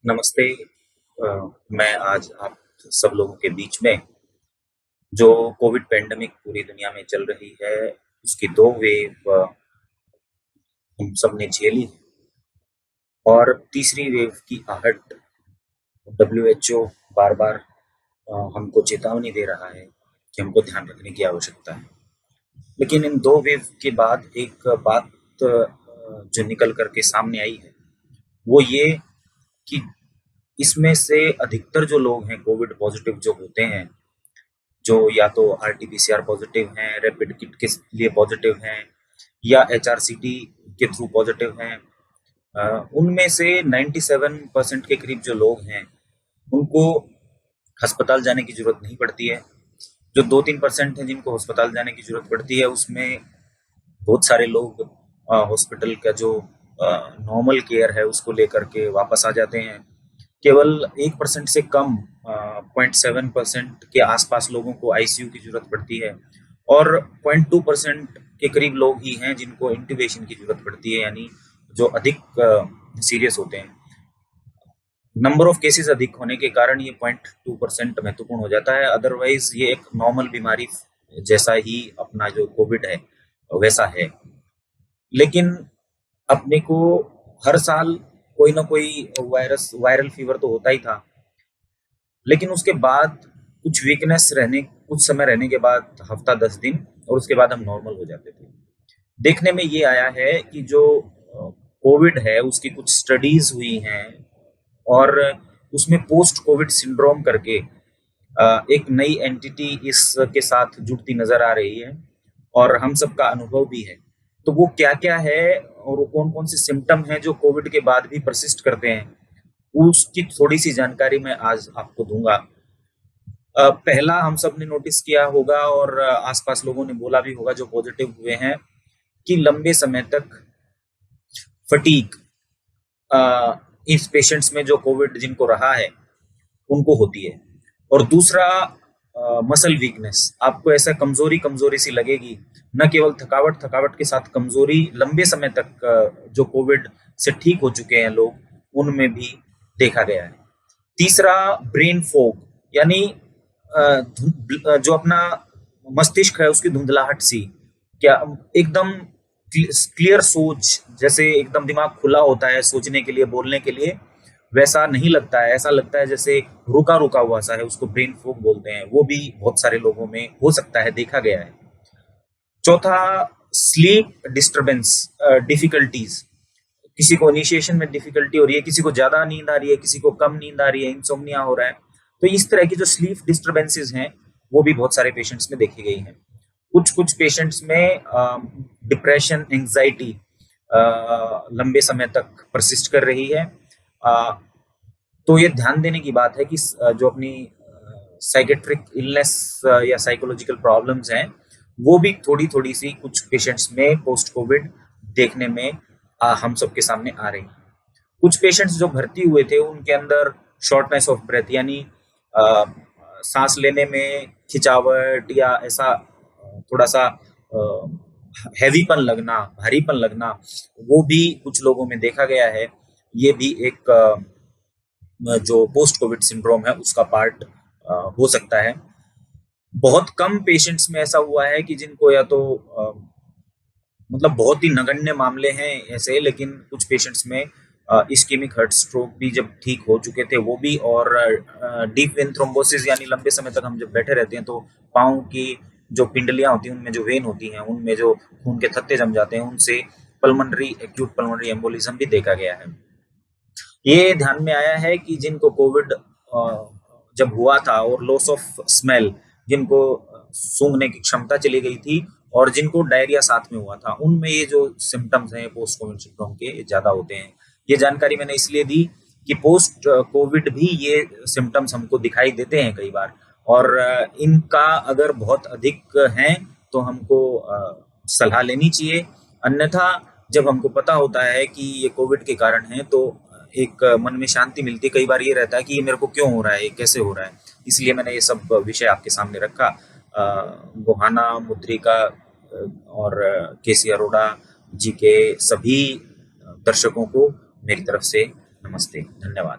नमस्ते। मैं आज आप सब लोगों के बीच में जो कोविड पेंडेमिक पूरी दुनिया में चल रही है, उसकी 2 वेव हम सब ने झेली है और तीसरी वेव की आहट डब्ल्यूएचओ बार-बार हमको चेतावनी दे रहा है कि हमको ध्यान रखने की आवश्यकता है। लेकिन इन 2 वेव के बाद एक बात जो निकल कर के सामने आई है, वो ये कि इसमें से अधिकतर जो लोग हैं कोविड पॉजिटिव जो होते हैं, जो या तो आरटी-पीसीआर पॉजिटिव हैं, रैपिड किट के लिए पॉजिटिव हैं या एचआरसीटी के थ्रू पॉजिटिव हैं, उनमें से 97% के करीब जो लोग हैं, उनको अस्पताल जाने की जरूरत नहीं पड़ती है। जो 2-3% हैं जिनको अस्पताल जाने की जरूरत पड़ती है, उसमें बहुत सारे लोग हॉस्पिटल का जो नॉर्मल केयर है उसको लेकर के वापस आ जाते हैं। केवल 1% से कम 0.7% के आसपास लोगों को आईसीयू की जरूरत पड़ती है और 0.2% के करीब लोग ही हैं जिनको इंट्यूबेशन की जरूरत पड़ती है, यानी जो अधिक सीरियस होते हैं। नंबर ऑफ केसेस अधिक होने के कारण ये 0.2% महत्वपूर्ण हो जाता है। अदरवाइज ये एक नॉर्मल बीमारी जैसा ही अपना जो कोविड है वैसा है। लेकिन अपने को हर साल कोई ना कोई वायरल फीवर तो होता ही था, लेकिन उसके बाद कुछ समय रहने के बाद हफ्ता 10 दिन और उसके बाद हम नॉर्मल हो जाते थे। देखने में ये आया है कि जो कोविड है उसकी कुछ स्टडीज हुई हैं और उसमें पोस्ट कोविड सिंड्रोम करके एक नई एंटिटी इसके साथ जुड़ती नजर आ रही है और हम सबका अनुभव भी है। तो वो क्या-क्या है और वो कौन-कौन से सिम्टम हैं जो कोविड के बाद भी परसिस्ट करते हैं, उसकी थोड़ी-सी जानकारी मैं आज आपको दूँगा। पहला हम सब ने नोटिस किया होगा और आस-पास लोगों ने बोला भी होगा जो पॉजिटिव हुए हैं कि लंबे समय तक फटीग इस पेशेंट्स में जो कोविड जिनको रहा है, उनको होती है। और दूसरा मसल वीकनेस, आपको ऐसा कमजोरी सी लगेगी, न केवल थकावट के साथ कमजोरी, लंबे समय तक जो कोविड से ठीक हो चुके हैं लोग उनमें भी देखा गया है। तीसरा ब्रेन फॉग, यानी जो अपना मस्तिष्क है उसकी धुंधलाहट सी, क्या एकदम क्लियर सोच, जैसे एकदम दिमाग खुला होता है सोचने के लिए, बोलने के लिए, वैसा नहीं लगता है। ऐसा लगता है जैसे रुका रुका हुआ सा है, उसको ब्रेन फॉग बोलते हैं। वो भी बहुत सारे लोगों में हो सकता है, देखा गया है। चौथा, स्लीप डिस्टरबेंस डिफिकल्टीज, किसी को इनिशिएशन में डिफिकल्टी हो रही है, किसी को ज्यादा नींद आ रही है, किसी को कम नींद आ रही है, इंसोम्निया हो रहा है। तो इस तरह की जो स्लीप डिस्टरबेंसेस हैं वो भी बहुत सारे पेशेंट्स में देखी गई हैं। कुछ पेशेंट्स में डिप्रेशन, एंजाइटी लंबे समय तक परसिस्ट कर रही है। तो ये ध्यान देने की बात है कि जो अपनी साइकेट्रिक इलनेस या साइकोलॉजिकल प्रॉब्लम्स हैं वो भी थोड़ी थोड़ी सी कुछ पेशेंट्स में पोस्ट कोविड देखने में हम सबके सामने आ रही हैं। कुछ पेशेंट्स जो भर्ती हुए थे उनके अंदर शॉर्टनेस ऑफ ब्रेथ, यानी सांस लेने में खिंचावट या ऐसा थोड़ा सा हैवीपन लगना, भारीपन लगना, वो भी कुछ लोगों में देखा गया है। ये भी एक जो पोस्ट कोविड सिंड्रोम है उसका पार्ट हो सकता है। बहुत कम पेशेंट्स में ऐसा हुआ है कि जिनको या तो मतलब बहुत ही नगण्य मामले हैं ऐसे, लेकिन कुछ पेशेंट्स में इस्केमिक हार्ट स्ट्रोक भी जब ठीक हो चुके थे वो भी, और डीप वेन थ्रोम्बोसिस, यानी लंबे समय तक हम जब बैठे रहते हैं तो पाँव की जो पिंडलियां होती हैं उनमें जो वेन होती हैं उनमें जो खून के थत्ते जम जाते हैं, उनसे पल्मोनरी एक्यूट पल्मोनरी एम्बोलिज्म भी देखा गया है। ये ध्यान में आया है कि जिनको कोविड जब हुआ था और लॉस ऑफ स्मेल, जिनको सूंघने की क्षमता चली गई थी और जिनको डायरिया साथ में हुआ था, उनमें ये जो सिम्टम्स हैं पोस्ट कोविड सिम्टम के ज्यादा होते हैं। ये जानकारी मैंने इसलिए दी कि पोस्ट कोविड भी ये सिम्टम्स हमको दिखाई देते हैं कई बार, और इनका अगर बहुत अधिक हैं तो हमको सलाह लेनी चाहिए। अन्यथा जब हमको पता होता है कि ये कोविड के कारण है तो एक मन में शांति मिलती है। कई बार ये रहता है कि ये मेरे को क्यों हो रहा है, ये कैसे हो रहा है। इसलिए मैंने ये सब विषय आपके सामने रखा। गोहाना, मुद्रिका और केसी अरोड़ा जी के सभी दर्शकों को मेरी तरफ से नमस्ते, धन्यवाद।